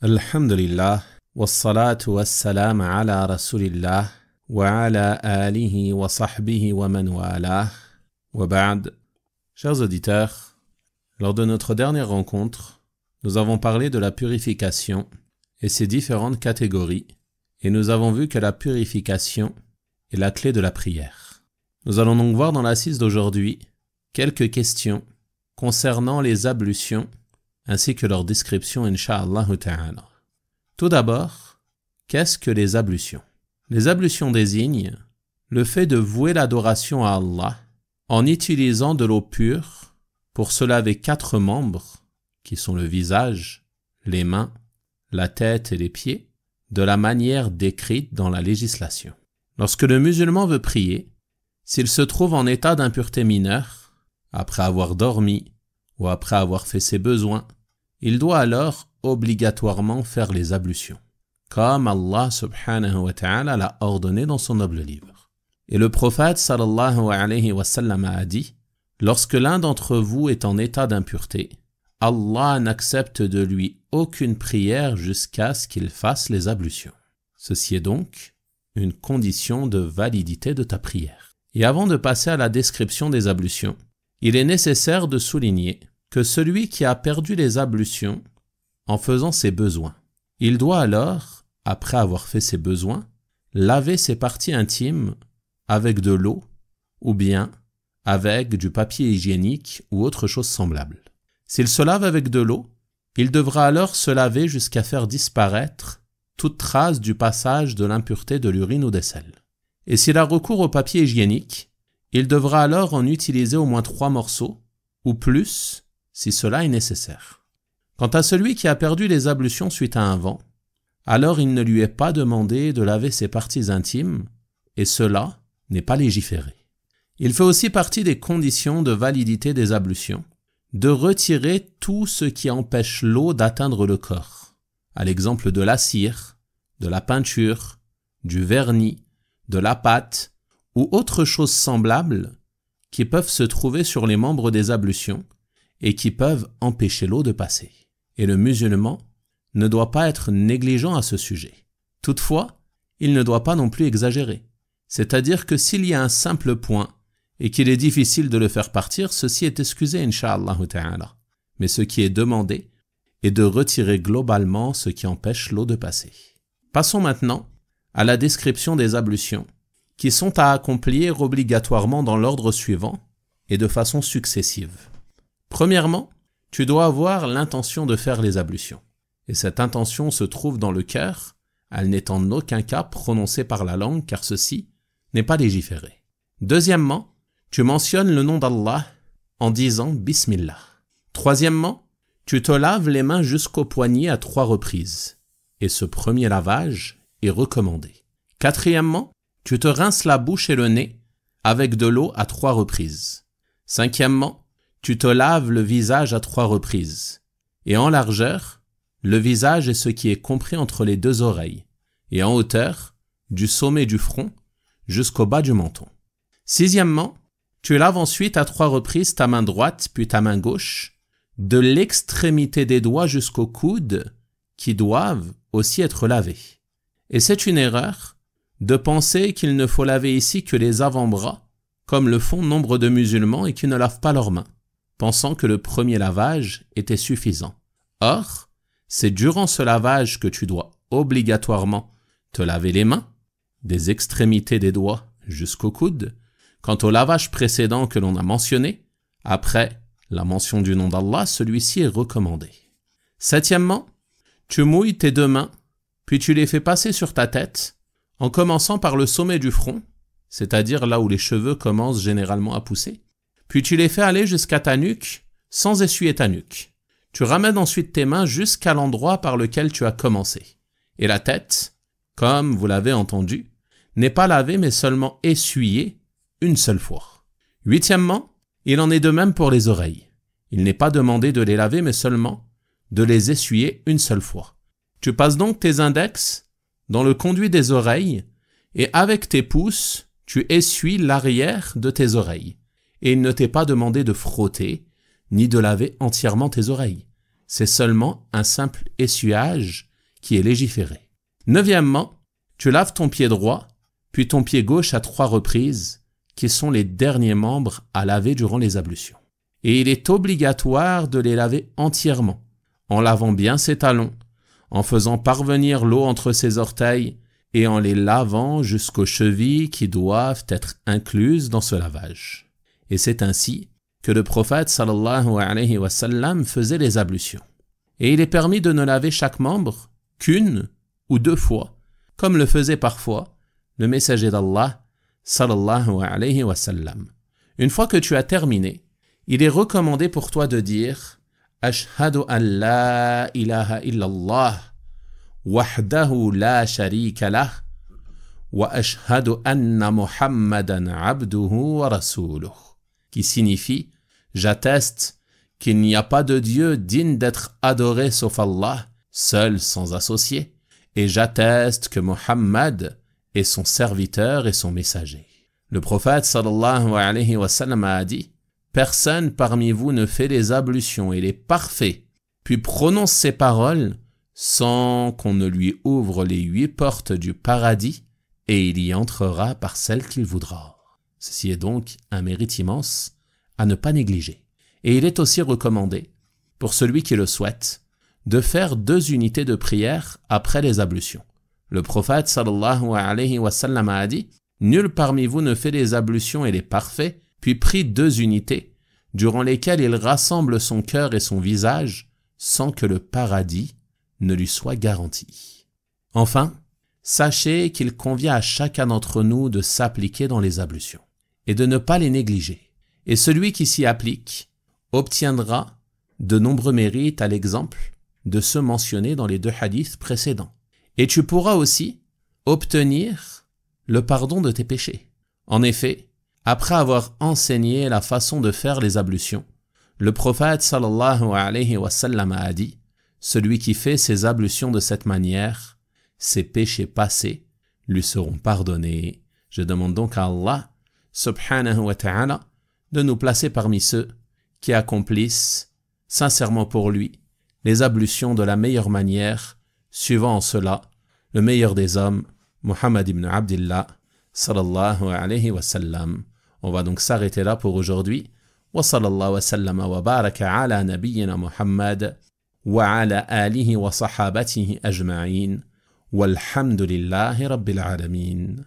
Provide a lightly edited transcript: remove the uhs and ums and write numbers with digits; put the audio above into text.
Alhamdulillah, wassalatu wassalam ala rasulillah, wa ala alihi wa sahbihi wa man walah, wa ba'd. Chers auditeurs, lors de notre dernière rencontre, nous avons parlé de la purification et ses différentes catégories, et nous avons vu que la purification est la clé de la prière. Nous allons donc voir dans l'assise d'aujourd'hui quelques questions concernant les ablutions ainsi que leur description, incha'Allah ta'ala. Tout d'abord, qu'est-ce que les ablutions? Les ablutions désignent le fait de vouer l'adoration à Allah en utilisant de l'eau pure pour se laver 4 membres, qui sont le visage, les mains, la tête et les pieds, de la manière décrite dans la législation. Lorsque le musulman veut prier, s'il se trouve en état d'impureté mineure, après avoir dormi ou après avoir fait ses besoins, il doit alors obligatoirement faire les ablutions, comme Allah subhanahu wa ta'ala l'a ordonné dans son noble livre. Et le prophète sallallahu alayhi wa sallam a dit, lorsque l'un d'entre vous est en état d'impureté, Allah n'accepte de lui aucune prière jusqu'à ce qu'il fasse les ablutions. Ceci est donc une condition de validité de ta prière. Et avant de passer à la description des ablutions, il est nécessaire de souligner que celui qui a perdu les ablutions en faisant ses besoins, il doit alors, après avoir fait ses besoins, laver ses parties intimes avec de l'eau ou bien avec du papier hygiénique ou autre chose semblable. S'il se lave avec de l'eau, il devra alors se laver jusqu'à faire disparaître toute trace du passage de l'impureté de l'urine ou des selles. Et s'il a recours au papier hygiénique, il devra alors en utiliser au moins 3 morceaux, ou plus, si cela est nécessaire. Quant à celui qui a perdu les ablutions suite à un vent, alors il ne lui est pas demandé de laver ses parties intimes, et cela n'est pas légiféré. Il fait aussi partie des conditions de validité des ablutions, de retirer tout ce qui empêche l'eau d'atteindre le corps, à l'exemple de la cire, de la peinture, du vernis, de la pâte, ou autre chose semblable qui peuvent se trouver sur les membres des ablutions et qui peuvent empêcher l'eau de passer. Et le musulman ne doit pas être négligent à ce sujet. Toutefois, il ne doit pas non plus exagérer. C'est-à-dire que s'il y a un simple point et qu'il est difficile de le faire partir, ceci est excusé, incha'Allah ta'ala. Mais ce qui est demandé est de retirer globalement ce qui empêche l'eau de passer. Passons maintenant à la description des ablutions, qui sont à accomplir obligatoirement dans l'ordre suivant et de façon successive. Premièrement, tu dois avoir l'intention de faire les ablutions. Et cette intention se trouve dans le cœur, elle n'est en aucun cas prononcée par la langue car ceci n'est pas légiféré. Deuxièmement, tu mentionnes le nom d'Allah en disant Bismillah. Troisièmement, tu te laves les mains jusqu'au poignet à 3 reprises. Et ce premier lavage est recommandé. Quatrièmement, tu te rinces la bouche et le nez avec de l'eau à 3 reprises. Cinquièmement, tu te laves le visage à 3 reprises. Et en largeur, le visage est ce qui est compris entre les 2 oreilles. Et en hauteur, du sommet du front jusqu'au bas du menton. Sixièmement, tu laves ensuite à 3 reprises ta main droite puis ta main gauche, de l'extrémité des doigts jusqu'au coude, qui doivent aussi être lavés. Et c'est une erreur de penser qu'il ne faut laver ici que les avant-bras, comme le font nombre de musulmans et qui ne lavent pas leurs mains, pensant que le premier lavage était suffisant. Or, c'est durant ce lavage que tu dois obligatoirement te laver les mains, des extrémités des doigts jusqu'au coude. Quant au lavage précédent que l'on a mentionné, après la mention du nom d'Allah, celui-ci est recommandé. Septièmement, tu mouilles tes 2 mains, puis tu les fais passer sur ta tête, en commençant par le sommet du front, c'est-à-dire là où les cheveux commencent généralement à pousser, puis tu les fais aller jusqu'à ta nuque sans essuyer ta nuque. Tu ramènes ensuite tes mains jusqu'à l'endroit par lequel tu as commencé. Et la tête, comme vous l'avez entendu, n'est pas lavée mais seulement essuyée une seule fois. Huitièmement, il en est de même pour les oreilles. Il n'est pas demandé de les laver mais seulement de les essuyer une seule fois. Tu passes donc tes index dans le conduit des oreilles et avec tes pouces, tu essuies l'arrière de tes oreilles. Et il ne t'est pas demandé de frotter ni de laver entièrement tes oreilles. C'est seulement un simple essuyage qui est légiféré. Neuvièmement, tu laves ton pied droit, puis ton pied gauche à 3 reprises, qui sont les derniers membres à laver durant les ablutions. Et il est obligatoire de les laver entièrement, en lavant bien ses talons, en faisant parvenir l'eau entre ses orteils et en les lavant jusqu'aux chevilles qui doivent être incluses dans ce lavage. Et c'est ainsi que le prophète sallallahu alayhi wa sallam faisait les ablutions. Et il est permis de ne laver chaque membre qu'une ou 2 fois, comme le faisait parfois le messager d'Allah sallallahu alayhi wa sallam. Une fois que tu as terminé, il est recommandé pour toi de dire « Ashhadu an la ilaha illallah, wahdahu la sharika lah, wa ashhadu anna Muhammadan abduhu wa rasuluh » qui signifie « J'atteste qu'il n'y a pas de Dieu digne d'être adoré sauf Allah, seul sans associé, et j'atteste que Muhammad est son serviteur et son messager. » Le prophète sallallahu alayhi wa sallam a dit « Personne parmi vous ne fait les ablutions et les parfaits, puis prononce ces paroles sans qu'on ne lui ouvre les 8 portes du paradis, et il y entrera par celle qu'il voudra. » Ceci est donc un mérite immense à ne pas négliger. Et il est aussi recommandé, pour celui qui le souhaite, de faire 2 unités de prière après les ablutions. Le prophète sallallahu alayhi wa sallam a dit « Nul parmi vous ne fait les ablutions et les parfaits, puis prie 2 unités, durant lesquelles il rassemble son cœur et son visage, sans que le paradis ne lui soit garanti. » Enfin, sachez qu'il convient à chacun d'entre nous de s'appliquer dans les ablutions, et de ne pas les négliger. Et celui qui s'y applique obtiendra de nombreux mérites à l'exemple de ceux mentionnés dans les 2 hadiths précédents. Et tu pourras aussi obtenir le pardon de tes péchés. En effet, après avoir enseigné la façon de faire les ablutions, le prophète sallallahu alayhi wa sallam a dit « Celui qui fait ses ablutions de cette manière, ses péchés passés lui seront pardonnés. » Je demande donc à Allah subhanahu wa ta'ala de nous placer parmi ceux qui accomplissent sincèrement pour lui les ablutions de la meilleure manière, suivant en cela le meilleur des hommes, Muhammad ibn Abdillah, sallallahu alayhi wa sallam. On va donc s'arrêter là pour aujourd'hui. Wa sallallahu wa sallama wa baraka ala nabiyyina Muhammad wa ala alihi wa sahabatihi ajma'in. Walhamdulillahi rabbil alamin.